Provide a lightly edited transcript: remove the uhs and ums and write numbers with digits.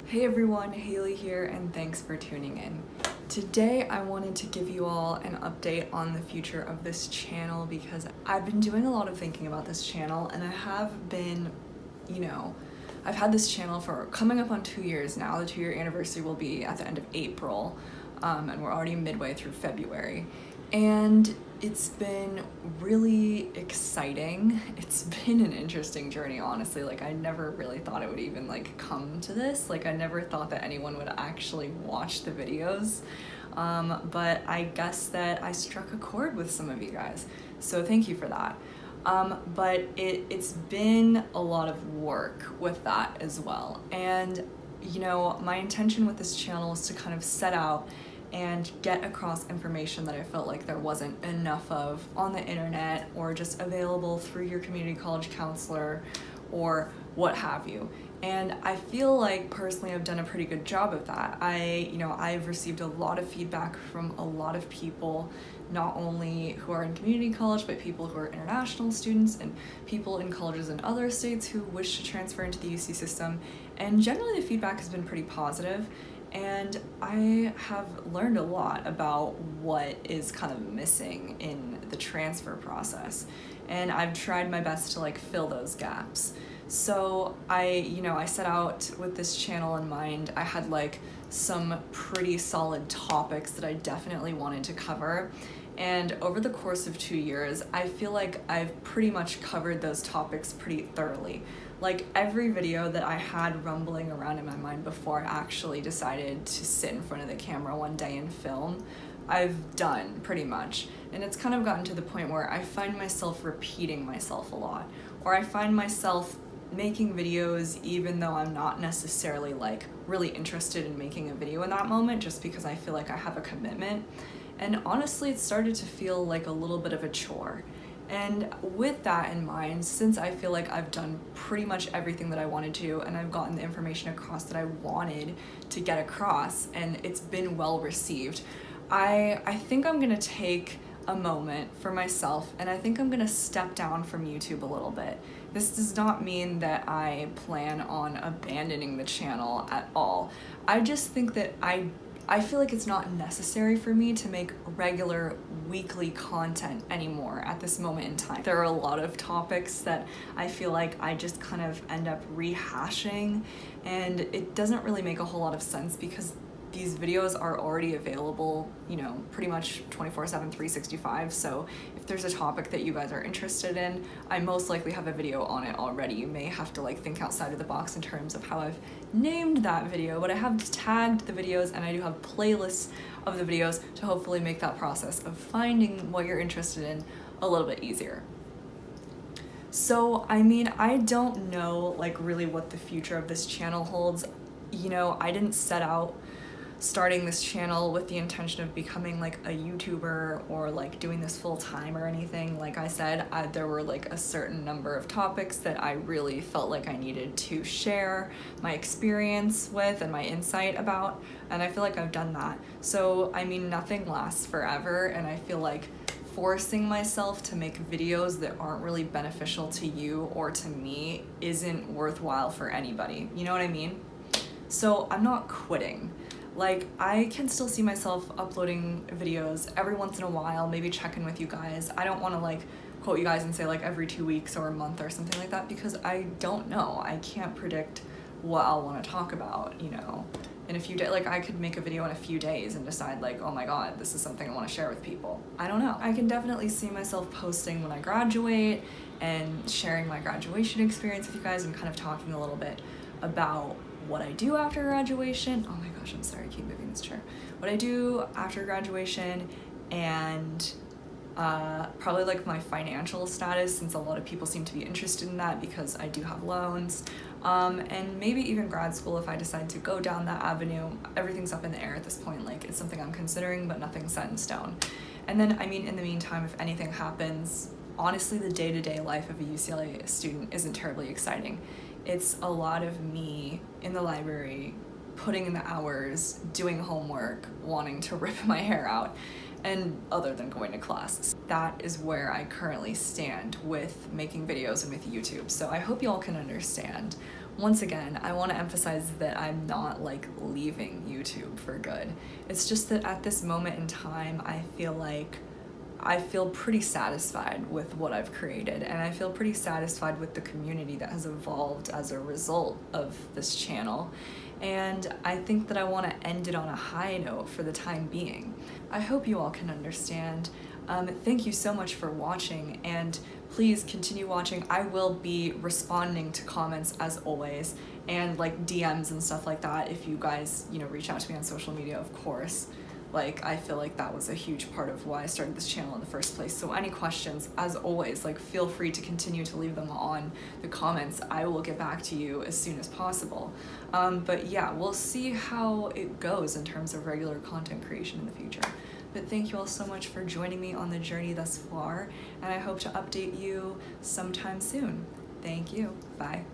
Hey everyone, Hailey here, and thanks for tuning in. Today I wanted to give you all an update on the future of this channel because I've been doing a lot of thinking about this channel, and I have been, I've had this channel for coming up on 2 years now. The 2-year anniversary will be at the end of April, and we're already midway through February. And it's been really exciting. It's been an interesting journey, honestly. I never really thought it would even come to this. I never thought that anyone would actually watch the videos. But I guess that I struck a chord with some of you guys. So thank you for that. But it's been a lot of work with that as well. And my intention with this channel is to kind of set out and get across information that I felt like there wasn't enough of on the internet or just available through your community college counselor or what have you. And I feel like personally I've done a pretty good job of that. I've received a lot of feedback from a lot of people, not only who are in community college, but people who are international students and people in colleges in other states who wish to transfer into the UC system. And generally the feedback has been pretty positive. And I have learned a lot about what is kind of missing in the transfer process. And I've tried my best to fill those gaps. So I set out with this channel in mind. I had some pretty solid topics that I definitely wanted to cover. And over the course of 2 years, I feel like I've pretty much covered those topics pretty thoroughly. Every video that I had rumbling around in my mind before I actually decided to sit in front of the camera one day and film, I've done pretty much. And it's kind of gotten to the point where I find myself repeating myself a lot, or I find myself making videos even though I'm not necessarily really interested in making a video in that moment, just because I feel like I have a commitment. And honestly, it started to feel like a little bit of a chore. And with that in mind, since I feel like I've done pretty much everything that I wanted to, and I've gotten the information across that I wanted to get across, and it's been well received, I think I'm gonna take a moment for myself, and I think I'm gonna step down from YouTube a little bit. This does not mean that I plan on abandoning the channel at all. I just think that I feel like it's not necessary for me to make regular weekly content anymore at this moment in time. There are a lot of topics that I feel like I just kind of end up rehashing, and it doesn't really make a whole lot of sense because these videos are already available, pretty much 24/7, 365. So if there's a topic that you guys are interested in, I most likely have a video on it already. You may have to think outside of the box in terms of how I've named that video, but I have tagged the videos and I do have playlists of the videos to hopefully make that process of finding what you're interested in a little bit easier. So, I don't know really what the future of this channel holds. I didn't set out starting this channel with the intention of becoming a YouTuber or doing this full time or anything. Like I said, there were a certain number of topics that I really felt like I needed to share my experience with and my insight about, and I feel like I've done that. So nothing lasts forever, and I feel like forcing myself to make videos that aren't really beneficial to you or to me isn't worthwhile for anybody. You know what I mean? So I'm not quitting. I can still see myself uploading videos every once in a while, maybe check in with you guys. I don't want to quote you guys and say every 2 weeks or a month or something like that, because I don't know. I can't predict what I'll want to talk about, in a few days. I could make a video in a few days and decide oh my god, this is something I want to share with people. I don't know. I can definitely see myself posting when I graduate and sharing my graduation experience with you guys and kind of talking a little bit about what I do after graduation. Oh my gosh, I'm sorry, I keep moving this chair. What I do after graduation, and probably my financial status, since a lot of people seem to be interested in that because I do have loans, and maybe even grad school if I decide to go down that avenue. Everything's up in the air at this point. It's something I'm considering, but nothing's set in stone. And then in the meantime, if anything happens, honestly, the day-to-day life of a UCLA student isn't terribly exciting. It's a lot of me in the library, putting in the hours, doing homework, wanting to rip my hair out, and other than going to class. That is where I currently stand with making videos and with YouTube. So I hope y'all can understand once again, I want to emphasize that I'm not like leaving YouTube for good. It's just that at this moment in time, I feel pretty satisfied with what I've created, and I feel pretty satisfied with the community that has evolved as a result of this channel. And I think that I want to end it on a high note for the time being. I hope you all can understand. Thank you so much for watching, and please continue watching. I will be responding to comments as always, and like DMs and stuff like that if you guys, reach out to me on social media, of course. Like, I feel like that was a huge part of why I started this channel in the first place. So any questions, as always, like, feel free to continue to leave them on the comments. I will get back to you as soon as possible. But yeah, we'll see how it goes in terms of regular content creation in the future. But thank you all so much for joining me on the journey thus far, and I hope to update you sometime soon. Thank you. Bye.